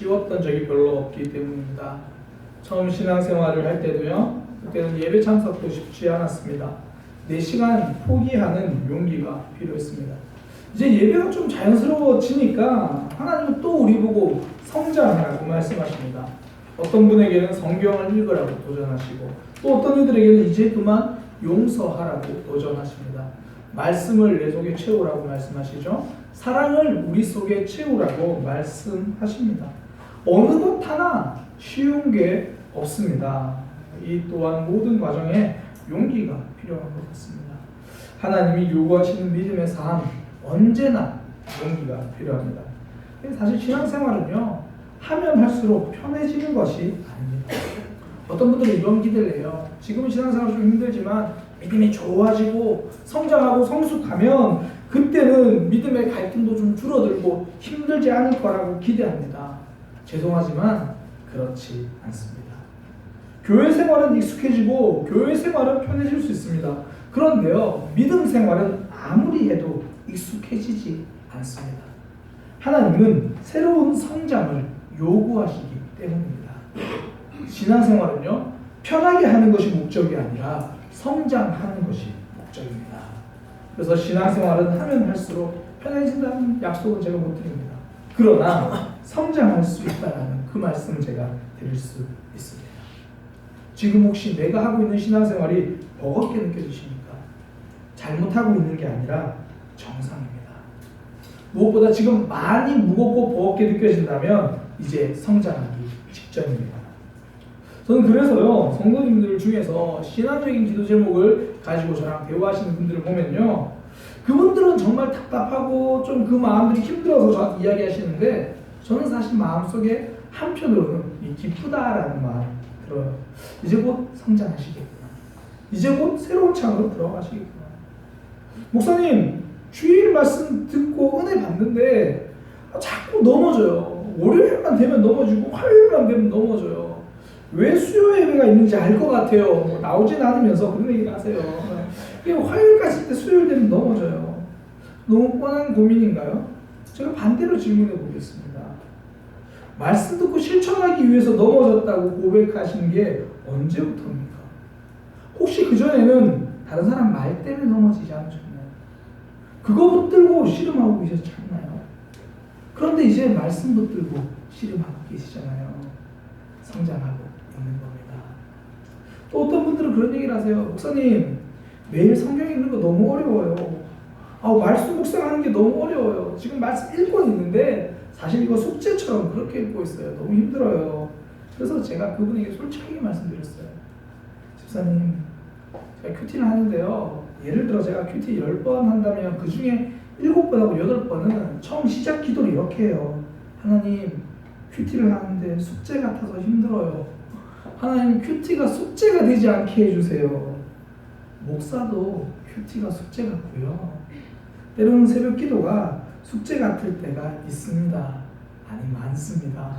쉬웠던 적이 별로 없기 때문입니다. 처음 신앙생활을 할 때도요, 그때는 예배 참석도 쉽지 않았습니다. 4시간 포기하는 용기가 필요했습니다. 이제 예배가 좀 자연스러워지니까 하나님은 또 우리 보고 성장하라고 말씀하십니다. 어떤 분에게는 성경을 읽으라고 도전하시고, 또 어떤 이들에게는 이제 그만 용서하라고 도전하십니다. 말씀을 내 속에 채우라고 말씀하시죠. 사랑을 우리 속에 채우라고 말씀하십니다. 어느 것 하나 쉬운 게 없습니다. 이 또한 모든 과정에 용기가 필요한 것 같습니다. 하나님이 요구하시는 믿음의 삶, 언제나 용기가 필요합니다. 사실 신앙생활은요, 하면 할수록 편해지는 것이 아닙니다. 어떤 분들은 이런 기대를 해요. 지금은 신앙생활 좀 힘들지만 믿음이 좋아지고 성장하고 성숙하면 그때는 믿음의 갈등도 좀 줄어들고 힘들지 않을 거라고 기대합니다. 죄송하지만 그렇지 않습니다. 교회 생활은 익숙해지고 교회 생활은 편해질 수 있습니다. 그런데요, 믿음 생활은 아무리 해도 익숙해지지 않습니다. 하나님은 새로운 성장을 요구하시기 때문입니다. 신앙생활은요, 편하게 하는 것이 목적이 아니라 성장하는 것이 목적입니다. 그래서 신앙생활은 하면 할수록 편해진다는 약속은 제가 못 드립니다. 그러나 성장할 수 있다는 그 말씀을 제가 드릴 수 있습니다. 지금 혹시 내가 하고 있는 신앙생활이 버겁게 느껴지십니까? 잘못하고 있는 게 아니라 정상입니다. 무엇보다 지금 많이 무겁고 버겁게 느껴진다면 이제 성장하기 직전입니다. 저는 그래서요, 성도님들 중에서 신앙적인 기도 제목을 가지고 저랑 대화하시는 분들을 보면요, 그분들은 정말 답답하고 좀 그 마음들이 힘들어서 저한테 이야기하시는데, 저는 사실 마음속에 한편으로는 기쁘다라는 마음이 들어요. 이제 곧 성장하시겠구나. 이제 곧 새로운 창으로 들어가시겠구나. 목사님, 주일 말씀 듣고 은혜 받는데 자꾸 넘어져요. 월요일만 되면 넘어지고 화요일만 되면 넘어져요. 왜 수요 예배가 있는지 알 것 같아요. 나오진 않으면서 그런 얘기를 하세요. 화요일까지 있을 때 수요일 되면 넘어져요. 너무 뻔한 고민인가요? 제가 반대로 질문해 보겠습니다. 말씀 듣고 실천하기 위해서 넘어졌다고 고백하신 게 언제부터입니까? 혹시 그전에는 다른 사람 말 때문에 넘어지지 않으셨나요? 그거 붙들고 씨름하고 계셨지 않나요? 그런데 이제 말씀 붙들고 씨름하고 계시잖아요. 성장하고 있는 겁니다. 또 어떤 분들은 그런 얘기를 하세요. 목사님, 매일 성경 읽는 거 너무 어려워요. 말씀 묵상하는 게 너무 어려워요. 지금 말씀 읽고 있는데 사실 이거 숙제처럼 그렇게 읽고 있어요. 너무 힘들어요. 그래서 제가 그분에게 솔직하게 말씀드렸어요. 집사님, 제가 큐티를 하는데요, 예를 들어 제가 큐티 10번 한다면 그 중에 7번하고 8번은 처음 시작 기도를 이렇게 해요. 하나님, 큐티를 하는데 숙제 같아서 힘들어요. 하나님, 큐티가 숙제가 되지 않게 해주세요. 목사도 큐티가 숙제 같고요, 때로는 새벽 기도가 숙제 같을 때가 있습니다. 아니, 많습니다.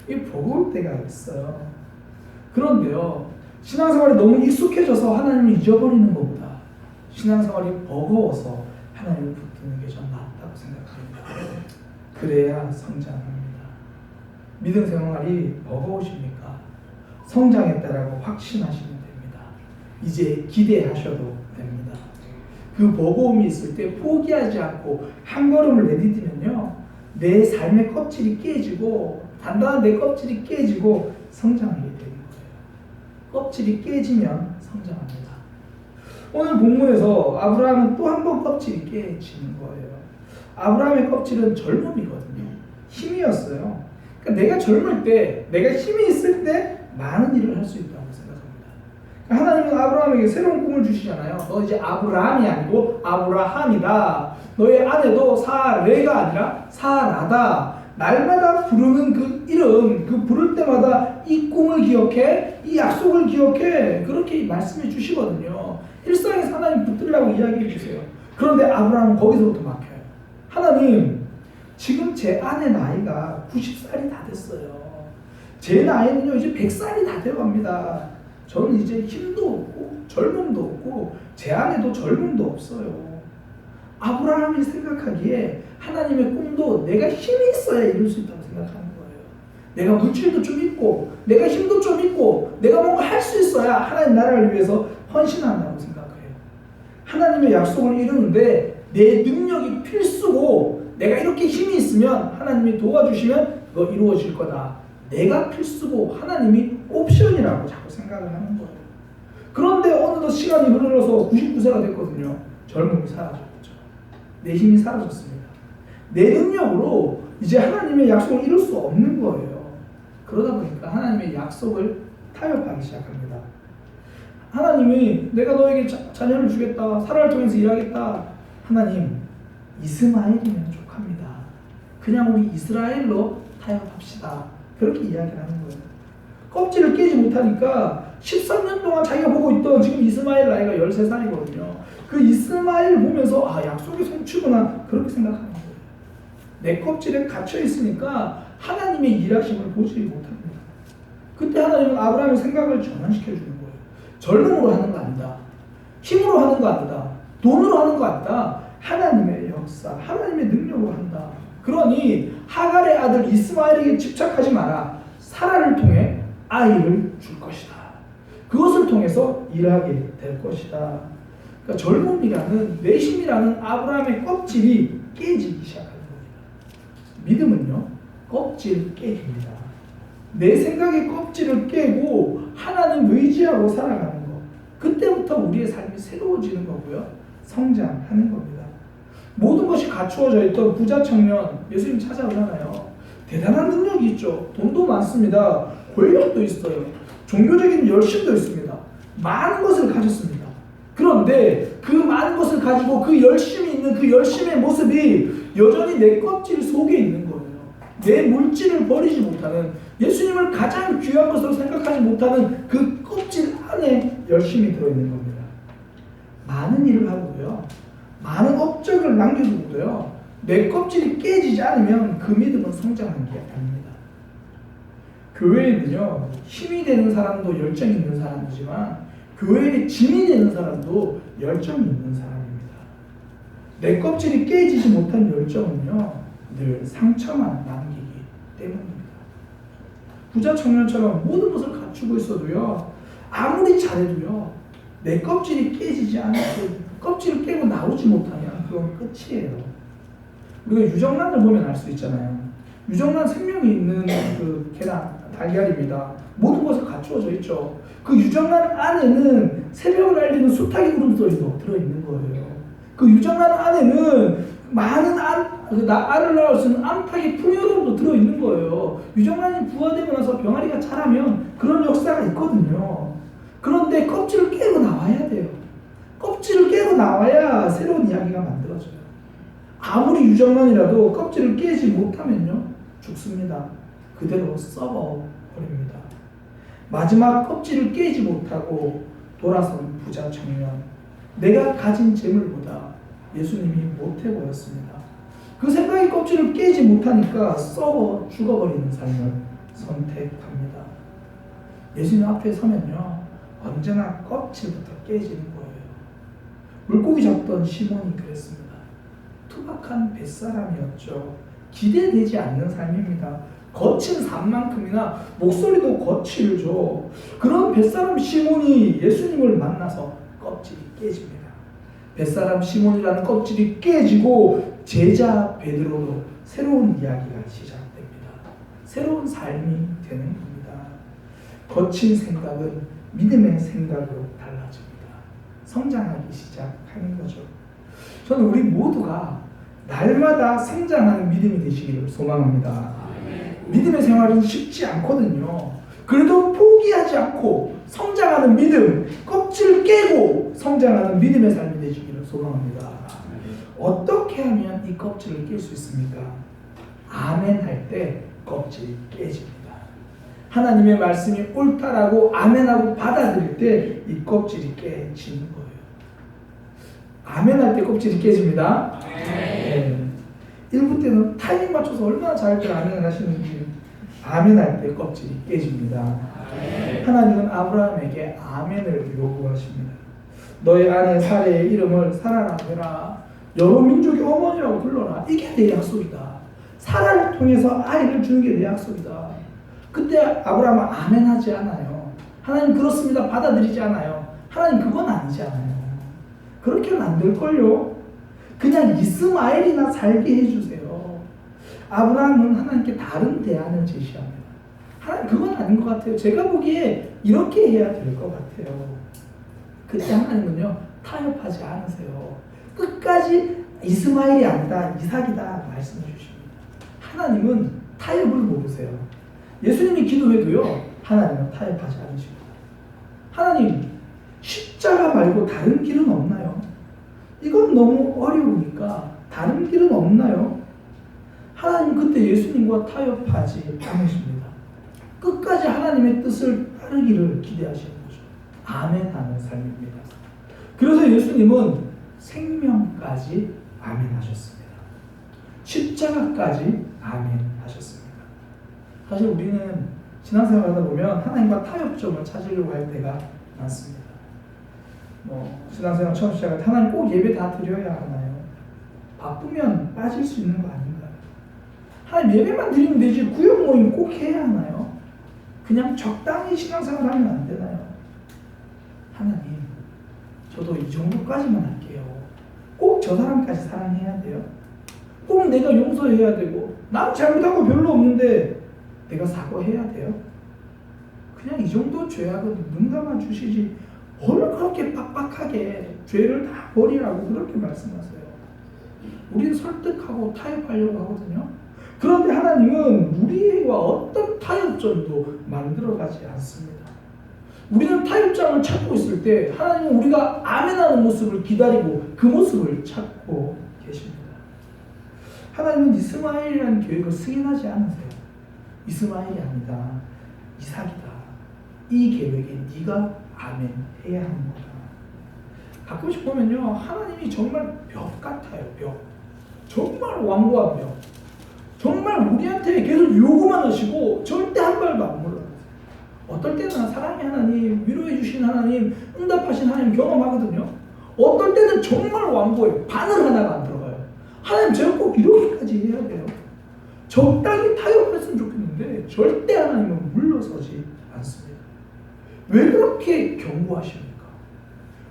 이게 버거울 때가 있어요. 그런데요, 신앙생활이 너무 익숙해져서 하나님을 잊어버리는 것보다 신앙생활이 버거워서 하나님을 붙드는 게 전 낫다고 생각합니다. 그래야 성장합니다. 믿음 생활이 버거우십니까? 성장했다라고 확신하시면 됩니다. 이제 기대하셔도 됩니다. 그 버거움이 있을 때 포기하지 않고 한 걸음을 내디디면요, 내 삶의 껍질이 깨지고, 단단한 내 껍질이 깨지고 성장하게 되는 거예요. 껍질이 깨지면 성장합니다. 오늘 본문에서 아브라함은 또 한 번 껍질이 깨지는 거예요. 아브라함의 껍질은 젊음이거든요. 힘이었어요. 그러니까 내가 젊을 때, 내가 힘이 있을 때 많은 일을 할 수 있다고 생각합니다. 그러니까 하나님은 아브라함에게 새로운 꿈을 주시잖아요. 너 이제 아브라함이 아니고 아브라함이다. 너의 아내도 사레가 아니라 사라다. 날마다 부르는 그 이름, 그 부를 때마다 이 꿈을 기억해, 이 약속을 기억해, 그렇게 말씀해 주시거든요. 일상에서 하나님 붙들라고 이야기해 주세요. 그런데 아브라함은 거기서부터 막혀요. 하나님, 지금 제 아내 나이가 90살이 다 됐어요. 제 나이는요, 이제 100살이 다 되어갑니다. 저는 이제 힘도 없고 젊음도 없고 제 아내도 젊음도 없어요. 아브라함이 생각하기에 하나님의 꿈도 내가 힘이 있어야 이룰 수 있다고 생각하는 거예요. 내가 물질도 좀 있고 내가 힘도 좀 있고 내가 뭔가 할 수 있어야 하나님 나라를 위해서 헌신한다고 생각해요. 하나님의 약속을 이루는데 내 능력이 필수고 내가 이렇게 힘이 있으면 하나님이 도와주시면 그거 이루어질 거다. 내가 필수고 하나님이 옵션이라고 자꾸 생각을 하는 거예요. 그런데 어느덧 시간이 흘러서 99세가 됐거든요. 젊음이 사라졌죠. 내 힘이 사라졌습니다. 내 능력으로 이제 하나님의 약속을 이룰 수 없는 거예요. 그러다 보니까 하나님의 약속을 타협하기 시작합니다. 하나님이 내가 너에게 자녀를 주겠다. 사라를 통해서 일하겠다. 하나님, 이스마엘이면 족합니다. 그냥 우리 이스라엘로 타협합시다. 그렇게 이야기를 하는 거예요. 껍질을 깨지 못하니까 13년 동안 자기가 보고 있던 지금 이스마엘 나이가 13살이거든요. 그 이스마엘 보면서 아, 약속의 성취구나 그렇게 생각하는 거예요. 내 껍질에 갇혀 있으니까 하나님의 일하심을 보지 못합니다. 그때 하나님은 아브라함의 생각을 전환시켜 주는 거예요. 젊음으로 하는 거 아니다. 힘으로 하는 거 아니다. 돈으로 하는 거 아니다. 하나님의 역사, 하나님의 능력으로 한다. 그러니 하갈의 아들 이스마엘에게 집착하지 마라. 사라를 통해 아이를 줄 것이다. 그것을 통해서 일하게 될 것이다. 그러니까 젊음이라는 내심이라는 아브라함의 껍질이 깨지기 시작하는 겁니다. 믿음은요, 껍질 깨집니다. 내 생각의 껍질을 깨고 하나님 의지하고 살아가는 것. 그때부터 우리의 삶이 새로워지는 거고요. 성장하는 겁니다. 모든 것이 갖추어져 있던 부자 청년, 예수님 찾아오잖아요. 대단한 능력이 있죠. 돈도 많습니다. 권력도 있어요. 종교적인 열심도 있습니다. 많은 것을 가졌습니다. 그런데 그 많은 것을 가지고 그 열심이 있는 그 열심의 모습이 여전히 내 껍질 속에 있는 거예요. 내 물질을 버리지 못하는, 예수님을 가장 귀한 것으로 생각하지 못하는 그 껍질 안에 열심이 들어있는 겁니다. 많은 일을 하고도요, 많은 업적을 남겨두고도요, 내 껍질이 깨지지 않으면 그 믿음은 성장하는 게 아닙니다. 교회에는요, 힘이 되는 사람도 열정이 있는 사람이지만 교회에 짐이 되는 사람도 열정이 있는 사람입니다. 내 껍질이 깨지지 못한 열정은요, 늘 상처만 남기기 때문입니다. 부자 청년처럼 모든 것을 갖추고 있어도요, 아무리 잘해도요, 내 껍질이 깨지지 않고 껍질을 깨고 나오지 못하면 그건 끝이에요. 우리가 유정란을 보면 알 수 있잖아요. 유정란 생명이 있는 그 계란, 달걀입니다. 모든 것을 갖추어져 있죠. 그 유정란 안에는 새벽을 알리는 수탉의 울음소리도 들어있는 거예요. 그 유정란 안에는 많은 알을 낳을 수 있는 암탉의 풍요로움도 들어있는 거예요. 유정란이 부화되고 나서 병아리가 자라면 그런 역사가 있거든요. 그런데 껍질을 깨고 나와야 돼요. 껍질을 깨고 나와야 새로운 이야기가 만들어져요. 아무리 유정란이라도 껍질을 깨지 못하면요, 죽습니다. 그대로 썩어버립니다. 마지막 껍질을 깨지 못하고 돌아선 부자 청년, 내가 가진 재물보다 예수님이 못해 보였습니다. 그 생각의 껍질을 깨지 못하니까 썩어 죽어버리는 삶을 선택합니다. 예수님 앞에 서면요, 언제나 껍질부터 깨지는 거예요. 물고기 잡던 시몬이 그랬습니다. 투박한 뱃사람이었죠. 기대되지 않는 삶입니다. 거친 삶만큼이나 목소리도 거칠죠. 그런 뱃사람 시몬이 예수님을 만나서 껍질이 깨집니다. 뱃사람 시몬이라는 껍질이 깨지고 제자 베드로로 새로운 이야기가 시작됩니다. 새로운 삶이 되는 겁니다. 거친 생각은 믿음의 생각으로 달라집니다. 성장하기 시작하는 거죠. 저는 우리 모두가 날마다 성장하는 믿음이 되시기를 소망합니다. 믿음의 생활은 쉽지 않거든요. 그래도 포기하지 않고 성장하는 믿음, 껍질을 깨고 성장하는 믿음의 삶이 되시기를 소망합니다. 어떻게 하면 이 껍질을 깰 수 있습니까? 아멘 할 때 껍질이 깨집니다. 하나님의 말씀이 옳다라고 아멘하고 받아들일 때 이 껍질이 깨지는 거예요. 아멘 할 때 껍질이 깨집니다. 네. 1부 때는 타이밍 맞춰서 얼마나 잘들 아멘을 하시는지, 아멘 할 때 껍질이 깨집니다. 하나님은 아브라함에게 아멘을 요구하십니다. 너의 아내 사레의 이름을 사라라 해라. 여러 민족의 어머니라고 불러라. 이게 내 약속이다. 사라를 통해서 아이를 주는 게 내 약속이다. 그때 아브라함은 아멘 하지 않아요. 하나님 그렇습니다 받아들이지 않아요. 하나님 그건 아니잖아요. 그렇게는 안 될걸요. 그냥 이스마엘이나 살게 해주세요. 아브라함은 하나님께 다른 대안을 제시합니다. 하나님 그건 아닌 것 같아요. 제가 보기에 이렇게 해야 될 것 같아요. 그때 하나님은요 타협하지 않으세요. 끝까지 이스마엘이 아니다 이삭이다 말씀해 주십니다. 하나님은 타협을 모르세요. 예수님이 기도해도요 하나님은 타협하지 않으십니다. 하나님 십자가 말고 다른 길은 없나요? 이건 너무 어려우니까 다른 길은 없나요? 하나님 그때 예수님과 타협하지 않으십니다. 끝까지 하나님의 뜻을 따르기를 기대하시는 거죠. 아멘하는 삶입니다. 그래서 예수님은 생명까지 아멘하셨습니다. 십자가까지 아멘하셨습니다. 사실 우리는 신앙생활 하다 보면 하나님과 타협점을 찾으려고 할 때가 많습니다. 신앙생활 처음 시작할 때 하나님 꼭 예배 다 드려야 하나요? 바쁘면 빠질 수 있는 거 아닌가요? 하나님 예배만 드리면 되지 구역 모임 꼭 해야 하나요? 그냥 적당히 신앙생활 하면 안 되나요? 하나님 저도 이 정도까지만 할게요. 꼭 저 사람까지 사랑해야 돼요? 꼭 내가 용서해야 되고 난 잘못한 거 별로 없는데 내가 사과해야 돼요? 그냥 이 정도 죄악은 눈 감아 주시지 뭘 그렇게 빡빡하게 죄를 다 버리라고 그렇게 말씀하세요. 우리는 설득하고 타협하려고 하거든요. 그런데 하나님은 우리와 어떤 타협점도 만들어가지 않습니다. 우리는 타협점을 찾고 있을 때 하나님은 우리가 아멘하는 모습을 기다리고 그 모습을 찾고 계십니다. 하나님은 이스마엘이라는 계획을 승인하지 않으세요. 이스마엘이 아니다. 이삭이다. 이 계획에 네가 아멘 해야 하는 거다. 가끔씩 보면요 하나님이 정말 벽 같아요. 벽. 정말 완고한 벽. 정말 우리한테 계속 요구만 하시고 절대 한 발도 안 물러가세요. 어떨 때는 사랑의 하나님, 위로해 주신 하나님, 응답하신 하나님 경험하거든요. 어떨 때는 정말 완고해요. 바늘 하나가 안 들어가요. 하나님 제가 꼭 이렇게까지 해야 돼요. 적당히 타협했으면 좋겠는데 절대 하나님은 물러서지 않습니다. 왜 그렇게 경고하십니까?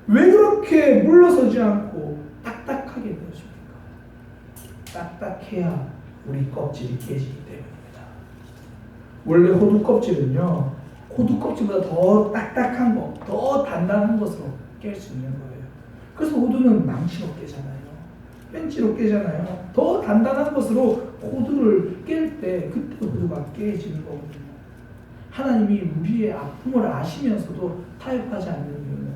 왜 그렇게 물러서지 않고 딱딱하게 되십니까? 딱딱해야 우리 껍질이 깨지기 때문입니다. 원래 호두 껍질은요 호두 껍질보다 더 딱딱한 거, 더 단단한 것으로 깰 수 있는 거예요. 그래서 호두는 망치로 깨잖아요. 벤치로 깨잖아요. 더 단단한 것으로 호두를 깰 때 그때 호두가 깨지는 거거든요. 하나님이 우리의 아픔을 아시면서도 타협하지 않는 이유는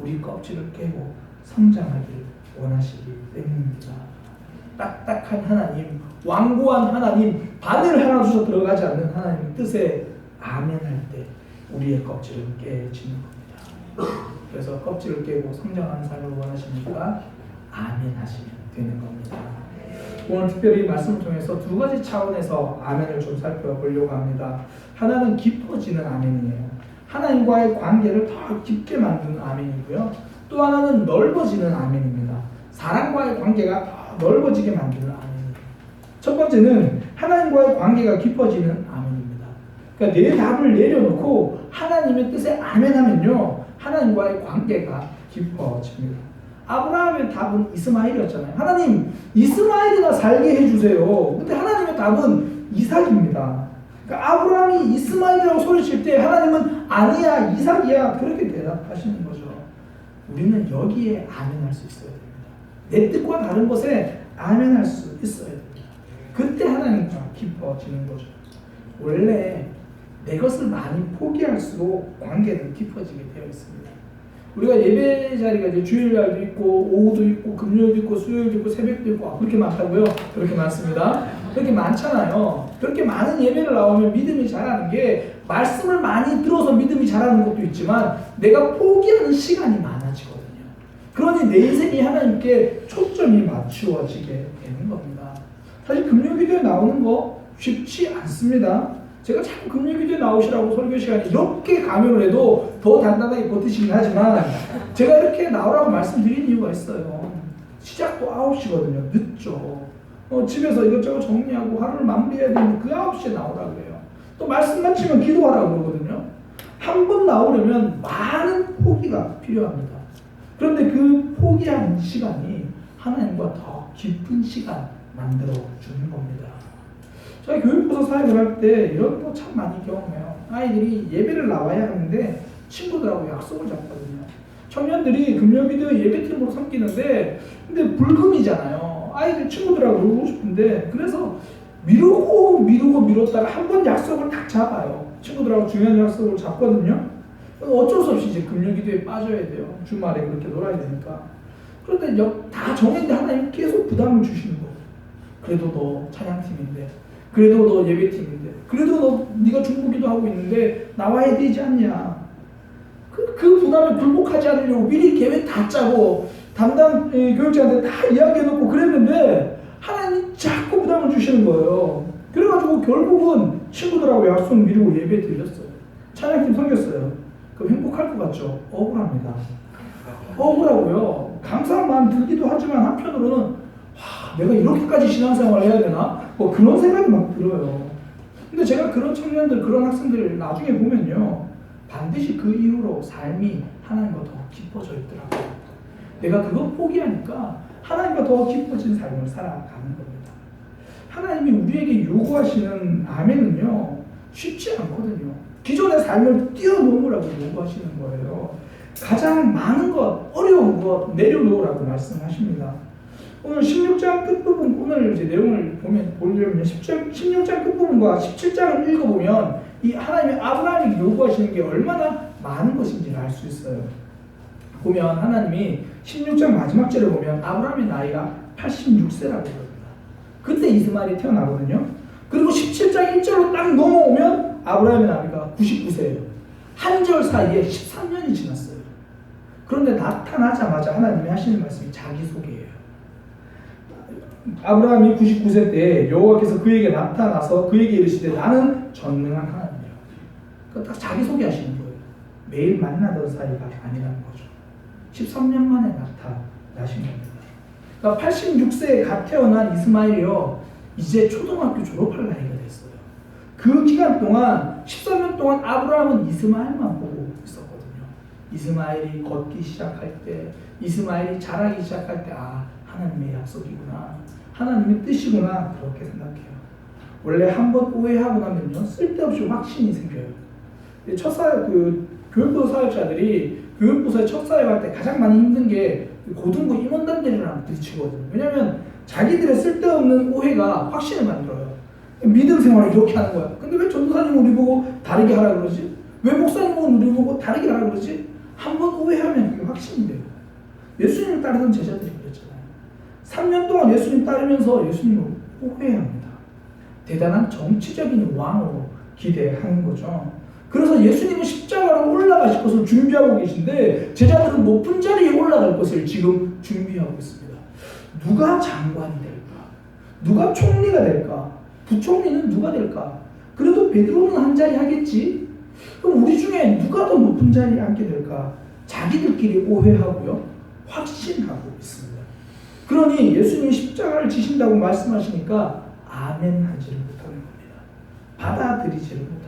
우리 껍질을 깨고 성장하길 원하시기 때문입니다. 딱딱한 하나님, 완고한 하나님, 바늘 하나 주서 들어가지 않는 하나님 뜻에 아멘할 때 우리의 껍질은 깨지는 겁니다. 그래서 껍질을 깨고 성장하는 삶을 원하시니까 아멘하시면 되는 겁니다. 오늘 특별히 말씀을 통해서 두 가지 차원에서 아멘을 좀 살펴보려고 합니다. 하나는 깊어지는 아멘이에요. 하나님과의 관계를 더 깊게 만드는 아멘이고요. 또 하나는 넓어지는 아멘입니다. 사람과의 관계가 더 넓어지게 만드는 아멘이에요. 첫 번째는 하나님과의 관계가 깊어지는 아멘입니다. 그러니까 내 답을 내려놓고 하나님의 뜻에 아멘하면요 하나님과의 관계가 깊어집니다. 아브라함의 답은 이스마엘이었잖아요. 하나님 이스마엘이나 살게 해주세요. 근데 하나님의 답은 이삭입니다. 그러니까 아브라함이 이스마엘이라고 소리칠 때 하나님은 아니야 이삭이야 그렇게 대답하시는 거죠. 우리는 여기에 아멘할 수 있어야 됩니다. 내 뜻과 다른 것에 아멘할 수 있어야 됩니다. 그때 하나님과 깊어지는 거죠. 원래 내 것을 많이 포기할수록 관계는 깊어지게 되어 있습니다. 우리가 예배 자리가 이제 주일날도 있고 오후도 있고 금요일도 있고 수요일도 있고 새벽도 있고 그렇게 많다고요? 그렇게 많습니다. 그렇게 많잖아요. 그렇게 많은 예배를 나오면 믿음이 자라는 게 말씀을 많이 들어서 믿음이 자라는 것도 있지만 내가 포기하는 시간이 많아지거든요. 그러니 내 인생이 하나님께 초점이 맞추어지게 되는 겁니다. 사실 금요기도에 나오는 거 쉽지 않습니다. 제가 자꾸 금요기도에 나오시라고 설교 시간에 이렇게 강요를 해도 더 단단하게 버티시긴 하지만 제가 이렇게 나오라고 말씀드린 이유가 있어요. 시작도 9시거든요. 늦죠. 집에서 이것저것 정리하고 하루를 마무리해야 되는데 그 9시에 나오라 그래요. 또 말씀만 치면 기도하라고 그러거든요. 한 번 나오려면 많은 포기가 필요합니다. 그런데 그 포기하는 시간이 하나님과 더 깊은 시간 만들어 주는 겁니다. 저희 교육부서 사역을 할 때 이런 거 참 많이 경험해요. 아이들이 예배를 나와야 하는데 친구들하고 약속을 잡거든요. 청년들이 금요기도 예배팀으로 섬기는데 근데 불금이잖아요. 아이들 친구들하고 놀고 싶은데 그래서 미뤘다가 한 번 약속을 딱 잡아요. 친구들하고 중요한 약속을 잡거든요. 어쩔 수 없이 이제 금요기도에 빠져야 돼요. 주말에 그렇게 놀아야 되니까. 그런데 다 정했는데 하나님 계속 부담을 주시는 거예요. 그래도 너 찬양팀인데, 그래도 너 예배팀인데, 그래도 너 네가 중보기도 하고 있는데 나와야 되지 않냐. 그 부담에 굴복하지 않으려고 미리 계획 다 짜고 담당 교육자한테 다 이야기해놓고 그랬는데 하나님 자꾸 부담을 주시는 거예요. 그래가지고 결국은 친구들하고 약속 미루고 예배 드렸어요. 찬양팀 섬겼어요. 그럼 행복할 것 같죠? 억울합니다. 억울하고요. 감사한 마음 들기도 하지만 한편으로는 내가 이렇게까지 신앙생활을 해야 되나? 뭐 그런 생각이 막 들어요. 근데 제가 그런 청년들, 그런 학생들 나중에 보면요. 반드시 그 이후로 삶이 하나님과 더 깊어져 있더라고요. 내가 그거 포기하니까 하나님과 더 깊어진 삶을 살아가는 겁니다. 하나님이 우리에게 요구하시는 아멘은요. 쉽지 않거든요. 기존의 삶을 뛰어넘으라고 요구하시는 거예요. 가장 많은 것, 어려운 것 내려놓으라고 말씀하십니다. 오늘 16장 끝부분, 오늘 이제 내용을 보려면 16장 끝부분과 17장을 읽어보면 이 하나님의 아브라함이 요구하시는 게 얼마나 많은 것인지를 알 수 있어요. 보면 하나님이 16장 마지막 절에 보면 아브라함의 나이가 86세라고 합니다. 그때 이스마엘이 태어나거든요. 그리고 17장 1절로 딱 넘어오면 아브라함의 나이가 99세예요. 한 절 사이에 13년이 지났어요. 그런데 나타나자마자 하나님이 하시는 말씀이 자기소개예요. 아브라함이 99세 때 여호와께서 그에게 나타나서 그에게 이르시되 나는 전능한 하나님이라. 딱 자기소개하시는 거예요. 매일 만나던 사이가 아니라는 거죠. 13년 만에 나타나신 겁니다. 그러니까 86세에 갓 태어난 이스마엘이요. 이제 초등학교 졸업할 나이가 됐어요. 그 기간 동안 13년 동안 아브라함은 이스마엘만 보고 있었거든요. 이스마엘이 걷기 시작할 때, 이스마엘이 자라기 시작할 때 하나님의 약속이구나. 하나님의 뜻이구나. 그렇게 생각해요. 원래 한번 오해하고 나면요. 쓸데없이 확신이 생겨요. 교육부 사역자들이 교육부서에 첫 사역할 때 가장 많이 힘든 게 고등부 임원단들이랑 부딪히거든요. 왜냐하면 자기들의 쓸데없는 오해가 확신을 만들어요. 믿음 생활을 이렇게 하는 거야. 근데 왜 전도사님은 우리 보고 다르게 하라 그러지? 왜 목사님은 우리 보고 다르게 하라 그러지? 한번 오해하면 그게 확신이 돼요. 예수님을 따르던 제자들이 그랬잖아요. 3년 동안 예수님 따르면서 예수님을 오해합니다. 대단한 정치적인 왕으로 기대하는 거죠. 그래서 예수님은 십자가로 올라가실 것을 준비하고 계신데 제자들은 높은 자리에 올라갈 것을 지금 준비하고 있습니다. 누가 장관이 될까? 누가 총리가 될까? 부총리는 누가 될까? 그래도 베드로는 한 자리 하겠지? 그럼 우리 중에 누가 더 높은 자리에 앉게 될까? 자기들끼리 오해하고요. 확신하고 있습니다. 그러니 예수님이 십자가를 지신다고 말씀하시니까 아멘 하지를 못하는 겁니다. 받아들이지를 못합니다.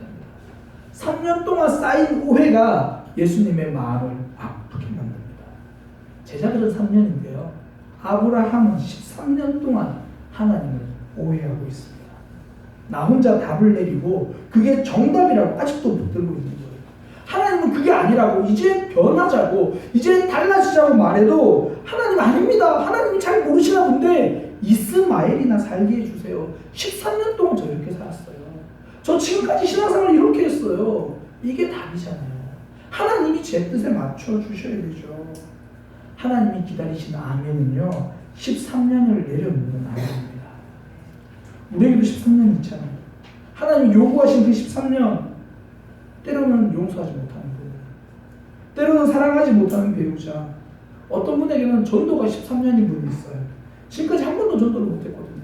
3년 동안 쌓인 오해가 예수님의 마음을 아프게 만듭니다. 제자들은 3년인데요. 아브라함은 13년 동안 하나님을 오해하고 있습니다. 나 혼자 답을 내리고 그게 정답이라고 아직도 붙들고 있는 거예요. 하나님은 그게 아니라고 이제 변하자고 이제 달라지자고 말해도 하나님 아닙니다. 하나님이 잘 모르시나 본데 이스마엘이나 살게 해주세요. 13년 동안 저 이렇게 살았어요. 저 지금까지 신앙생활 이렇게 했어요. 이게 답이잖아요. 하나님이 제 뜻에 맞춰주셔야 되죠. 하나님이 기다리시는 아멘은요. 13년을 내려놓는 아멘입니다. 우리에게도 13년 있잖아요. 하나님이 요구하신 그 13년 때로는 용서하지 못하는 분, 때로는 사랑하지 못하는 배우자, 어떤 분에게는 전도가 13년인 분이 있어요. 지금까지 한 번도 전도를 못했거든요.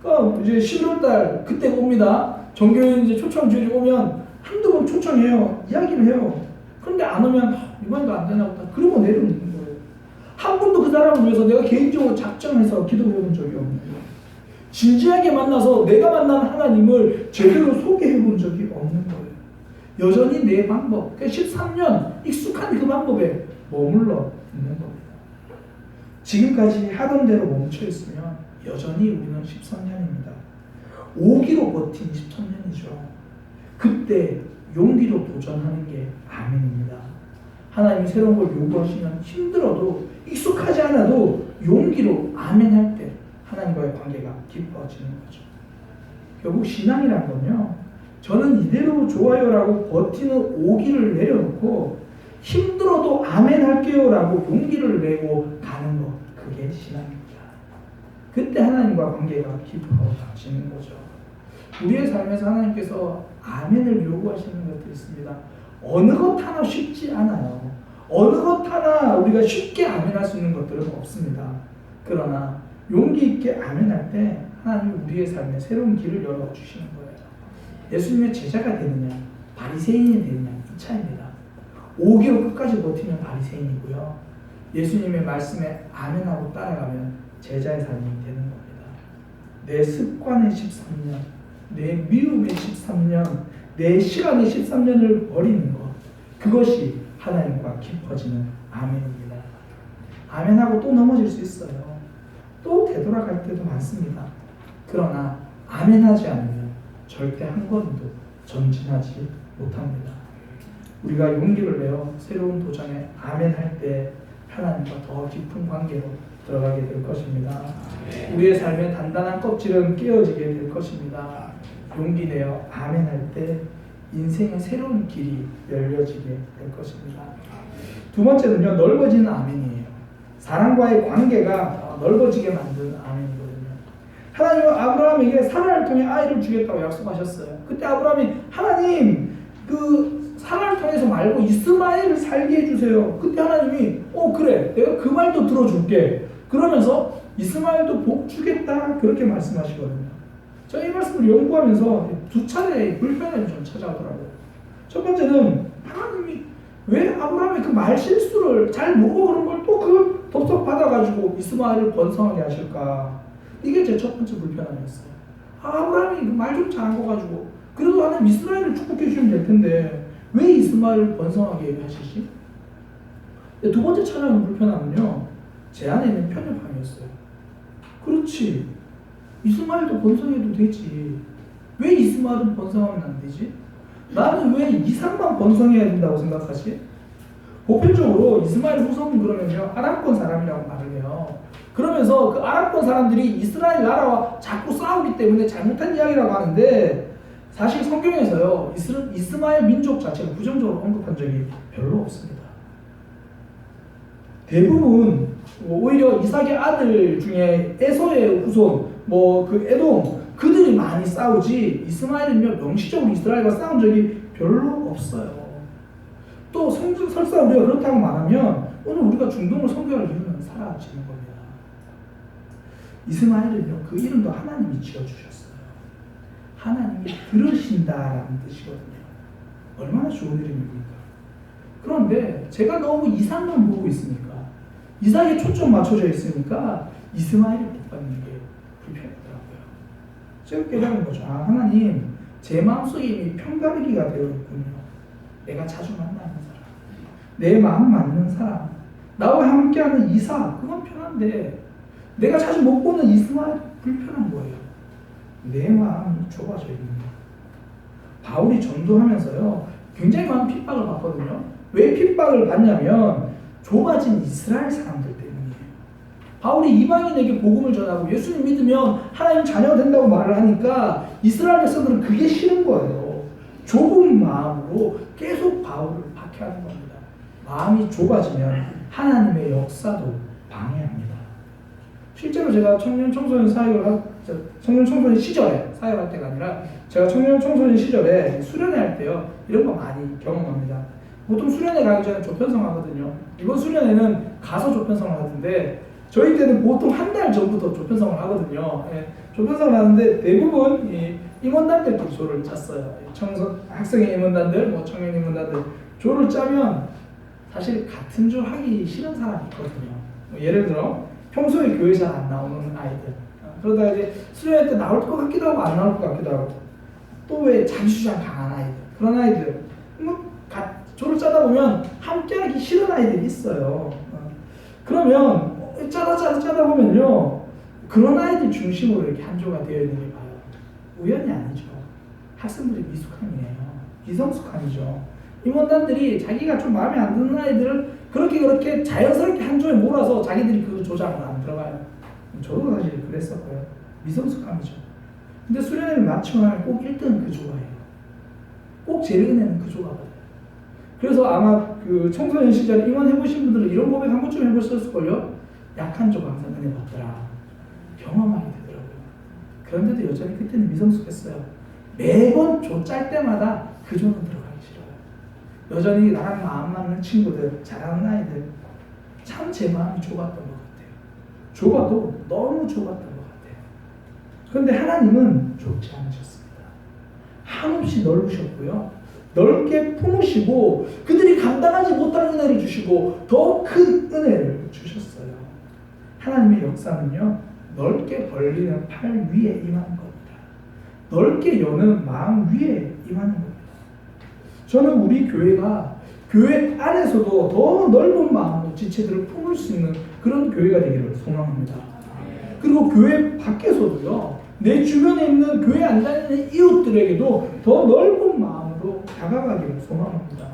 그러니까 이제 11월달 그때 옵니다. 정교회 이제 초청 주일이 오면 한두 번 초청해요. 이야기를 해요. 그런데 안 오면 이번에도 안 되나 보다. 그러고 내려놓는 거예요. 한 번도 그 사람을 위해서 내가 개인적으로 작정해서 기도해 본 적이 없는 거예요. 진지하게 만나서 내가 만난 하나님을 제대로 소개해 본 적이 없는 거예요. 여전히 내 방법, 13년 익숙한 그 방법에 머물러 있는 겁니다. 지금까지 하던 대로 멈춰 있으면 여전히 우리는 13년입니다. 오기로 버틴 13년이죠. 그때 용기로 도전하는 게 아멘입니다. 하나님이 새로운 걸 요구하시면 힘들어도 익숙하지 않아도 용기로 아멘할 때 하나님과의 관계가 깊어지는 거죠. 결국 신앙이란 건요, 저는 이대로 좋아요라고 버티는 오기를 내려놓고 힘들어도 아멘 할게요라고 용기를 내고 가는 것, 그게 신앙입니다. 그때 하나님과 관계가 깊어지는 거죠. 우리의 삶에서 하나님께서 아멘을 요구하시는 것들이 있습니다. 어느 것 하나 쉽지 않아요. 어느 것 하나 우리가 쉽게 아멘할 수 있는 것들은 없습니다. 그러나 용기 있게 아멘할 때 하나님이 우리의 삶에 새로운 길을 열어주시는 거예요. 예수님의 제자가 되느냐, 바리새인이 되느냐, 이 차이입니다. 오기로 끝까지 버티면 바리새인이고요. 예수님의 말씀에 아멘하고 따라가면 제자의 삶이 되는 겁니다. 내 습관의 13년, 내 미움의 13년, 내 시간의 13년을 버리는 것, 그것이 하나님과 깊어지는 아멘입니다. 아멘하고 또 넘어질 수 있어요. 또 되돌아갈 때도 많습니다. 그러나 아멘하지 않으면 절대 한 걸음도 전진하지 못합니다. 우리가 용기를 내어 새로운 도전에 아멘할 때 하나님과 더 깊은 관계로 들어가게 될 것입니다. 우리의 삶의 단단한 껍질은 깨어지게 될 것입니다. 용기 내어 아멘할 때 인생의 새로운 길이 열려지게 될 것입니다. 두 번째는요, 넓어지는 아멘이에요. 사람과의 관계가 넓어지게 만드는 아멘이거든요. 하나님은 아브라함에게 사라를 통해 아이를 주겠다고 약속하셨어요. 그때 아브라함이 하나님, 그 사라를 통해서 말고 이스마엘을 살게 해주세요. 그때 하나님이 그래, 내가 그 말도 들어줄게. 그러면서 이스마엘도 복 주겠다, 그렇게 말씀하시거든요. 제가 이 말씀을 연구하면서 두 차례 불편함이 좀 찾아오더라고요. 첫 번째는 하나님이 왜 아브라함의 그 말 실수를 잘 모르고 그런 걸 또 그 덥석 받아가지고 이스마엘을 번성하게 하실까? 이게 제 첫 번째 불편함이었어요. 아브라함이 말 좀 잘한 거 가지고 그래도 하나님 이스라엘을 축복해 주시면 될 텐데 왜 이스마엘을 번성하게 하시지? 두 번째 찾아오는 불편함은요, 제 안에 있는 편협함이었어요. 그렇지, 이스마엘도 번성해도 되지. 왜 이스마엘은 번성하면 안 되지? 나는 왜 이삭만 번성해야 된다고 생각하지? 보편적으로 이스마엘 후손은 그러면요, 아람권 사람이라고 말을 해요. 그러면서 그 아람권 사람들이 이스라엘 나라와 자꾸 싸우기 때문에 잘못한 이야기라고 하는데, 사실 성경에서요, 이스마엘 민족 자체를 부정적으로 언급한 적이 별로 없습니다. 대부분 오히려 이삭의 아들 중에 에서의 후손, 그 에돔, 그들이 많이 싸우지 이스마엘은요, 명시적으로 이스라엘과 싸운 적이 별로 없어요. 또 설사 우리가 그렇다고 말하면 오늘 우리가 중동을 선교할 이유는 사라지는 겁니다. 이스마엘은요, 그 이름도 하나님이 지어주셨어요. 하나님이 들으신다라는 뜻이거든요. 얼마나 좋은 이름입니까? 그런데 제가 너무 이삭만 보고 있으니까, 이삭에 초점 맞춰져 있으니까 이스마엘을 못 받는 게 불편하더라고요. 제가 깨달은 거죠. 하나님, 제 마음속에 이미 편가르기가 되어 있군요. 내가 자주 만나는 사람, 내 마음 맞는 사람, 나와 함께하는 이삭, 그건 편한데 내가 자주 못 보는 이스마엘, 불편한 거예요. 내 마음이 좁아져 있는 거예요. 바울이 전도하면서요, 굉장히 많은 핍박을 받거든요. 왜 핍박을 받냐면 좁아진 이스라엘 사람들 때문이에요. 바울이 이방인에게 복음을 전하고 예수님 믿으면 하나님 자녀가 된다고 말을 하니까 이스라엘 백성들은 그게 싫은 거예요. 좁은 마음으로 계속 바울을 박해하는 겁니다. 마음이 좁아지면 하나님의 역사도 방해합니다. 실제로 제가 청년 청소년 시절에 사역할 때가 아니라 제가 청년 청소년 시절에 수련회 할 때요, 이런 거 많이 경험합니다. 보통 수련회 가기 전에 조편성 하거든요. 이번 수련회는 가서 조편성을 하던데 저희 때는 보통 한 달 전부터 조편성을 하거든요. 조편성을 하는데 대부분 임원단들끼리 조를 짰어요. 학생의 임원단들, 청년 임원단들 조를 짜면 사실 같은 조 하기 싫은 사람이 있거든요. 예를 들어 평소에 교회 잘 안 나오는 아이들, 그러다가 이제 수련회 때 나올 것 같기도 하고 안 나올 것 같기도 하고 또 왜 자기주장 강한 아이들 그런 아이들 조를 짜다 보면 함께하기 싫은 아이들이 있어요. 그러면 짜다 보면요 그런 아이들 중심으로 이렇게 한 조가 되어 있는 게 봐요. 우연이 아니죠. 학생들이 미숙함이에요. 미성숙함이죠. 임원단들이 자기가 좀 마음에 안 드는 아이들을 그렇게 자연스럽게 한 조에 몰아서 자기들이 그 조장으로 안 들어가요. 저도 사실 그랬었고요. 미성숙함이죠. 근데 수련회를 마치고 나면 꼭 1등은 그 조가예요. 꼭 제일 은혜는 그 조가 받아요. 그래서 아마 그 청소년 시절에 임원해보신 분들은 이런 고백 한 번쯤 해보셨을걸요? 약한 조가 항상 은혜 받더라. 경험하게 되더라고요. 그런데도 여전히 그때는 미성숙했어요. 매번 조 짤 때마다 그 조는 들어가기 싫어요. 여전히 나랑 마음 맞는 친구들, 잘하는 아이들 참 제 마음이 좁았던 것 같아요. 좁아도 너무 좁았던 것 같아요. 그런데 하나님은 좁지 않으셨습니다. 한없이 넓으셨고요. 넓게 품으시고 그들이 감당하지 못할 은혜를 주시고 더 큰 은혜를 주셨어요. 하나님의 역사는요. 넓게 벌리는 팔 위에 임하는 겁니다. 넓게 여는 마음 위에 임하는 겁니다. 저는 우리 교회가 교회 안에서도 더 넓은 마음으로 지체들을 품을 수 있는 그런 교회가 되기를 소망합니다. 그리고 교회 밖에서도요. 내 주변에 있는 교회 안 다니는 이웃들에게도 더 넓은 마음으로 다가가기를 소망합니다.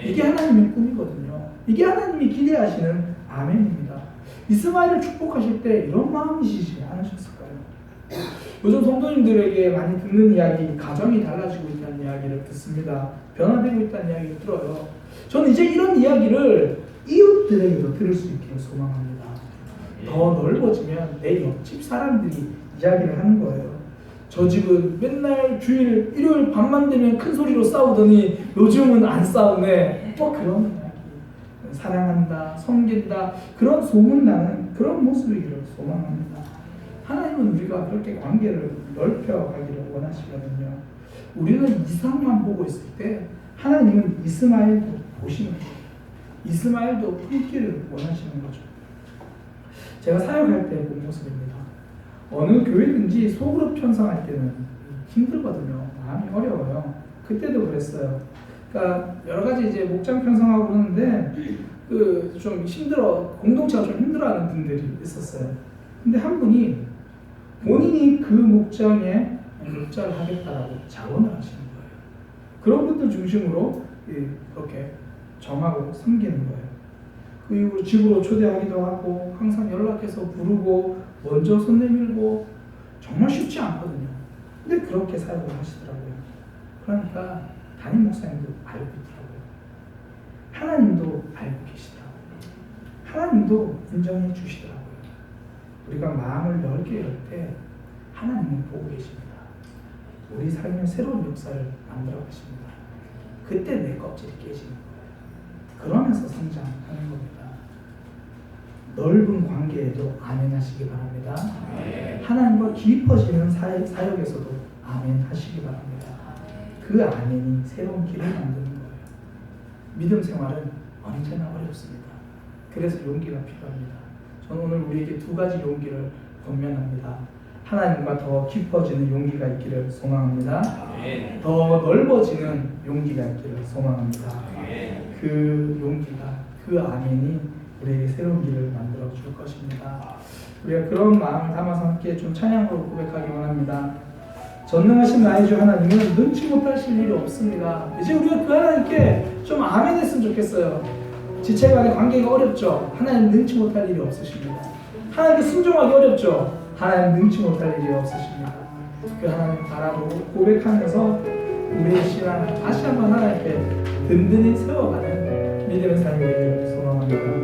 이게 하나님의 꿈이거든요. 이게 하나님이 기대하시는 아멘입니다. 이스마엘을 축복하실 때 이런 마음이시지 않으셨을까요? 요즘 성도님들에게 많이 듣는 이야기, 가정이 달라지고 있다는 이야기를 듣습니다. 변화되고 있다는 이야기를 들어요. 저는 이제 이런 이야기를 이웃들에게도 들을 수 있기를 소망합니다. 더 넓어지면 내 옆집 사람들이 이야기를 하는 거예요. 저 집은 맨날 주일 일요일 밤만 되면 큰 소리로 싸우더니 요즘은 안 싸우네. 뭐 그런 이야기. 사랑한다, 섬긴다 그런 소문나는 그런 모습이기를 소망합니다. 하나님은 우리가 그렇게 관계를 넓혀가기를 원하시거든요. 우리는 이상만 보고 있을 때 하나님은 이스마엘도 보시는 거예요. 이스마엘도 품기를 원하시는 거죠. 제가 사역할 때 본 모습입니다. 어느 교회든지 소그룹 편성할 때는 힘들거든요. 마음이 어려워요. 그때도 그랬어요. 그러니까 여러 가지 이제 목장 편성하고 그러는데 그 좀 힘들어 공동체가 좀 힘들어하는 분들이 있었어요. 근데 한 분이 본인이 그 목장에 목장을 하겠다라고 자원을 하시는 거예요. 그런 분들 중심으로 이렇게 정하고 섬기는 거예요. 그 이후로 집으로 초대하기도 하고 항상 연락해서 부르고 먼저 손 내밀고 정말 쉽지 않거든요. 근데 그렇게 사역을 하시더라고요. 그러니까 담임 목사님도 알고 있더라고요. 하나님도 알고 계시더라고요. 하나님도 인정해 주시더라고요. 우리가 마음을 넓게 열 때 하나님은 보고 계십니다. 우리 삶의 새로운 역사를 만들어 가십니다. 그때 내 껍질이 깨지는 거예요. 그러면서 성장하는 겁니다. 넓은 관계에도 아멘 하시기 바랍니다. 하나님과 깊어지는 사역에서도 아멘 하시기 바랍니다. 그 아멘이 새로운 길을 만드는 거예요. 믿음 생활은 언제나 어렵습니다. 그래서 용기가 필요합니다. 저는 오늘 우리에게 두 가지 용기를 권면합니다. 하나님과 더 깊어지는 용기가 있기를 소망합니다. 더 넓어지는 용기가 있기를 소망합니다. 그 용기가, 그 아멘이 우리에게 새로운 길을 만들어 줄 것입니다. 우리가 그런 마음을 담아서 함께 좀 찬양으로 고백하기 원합니다. 전능하신 나의 주 하나님은 눈치 못하실 일이 없습니다. 이제 우리가 그 하나님께 좀 아멘 했으면 좋겠어요. 지체 간의 관계가 어렵죠? 하나님 눈치 못할 일이 없으십니다. 하나님께 순종하기 어렵죠? 하나님 눈치 못할 일이 없으십니다. 그 하나님 바라보고 고백하면서 우리의 신앙을 다시 한번 하나님께 든든히 세워가는 믿음의 삶이 되기를 소망합니다.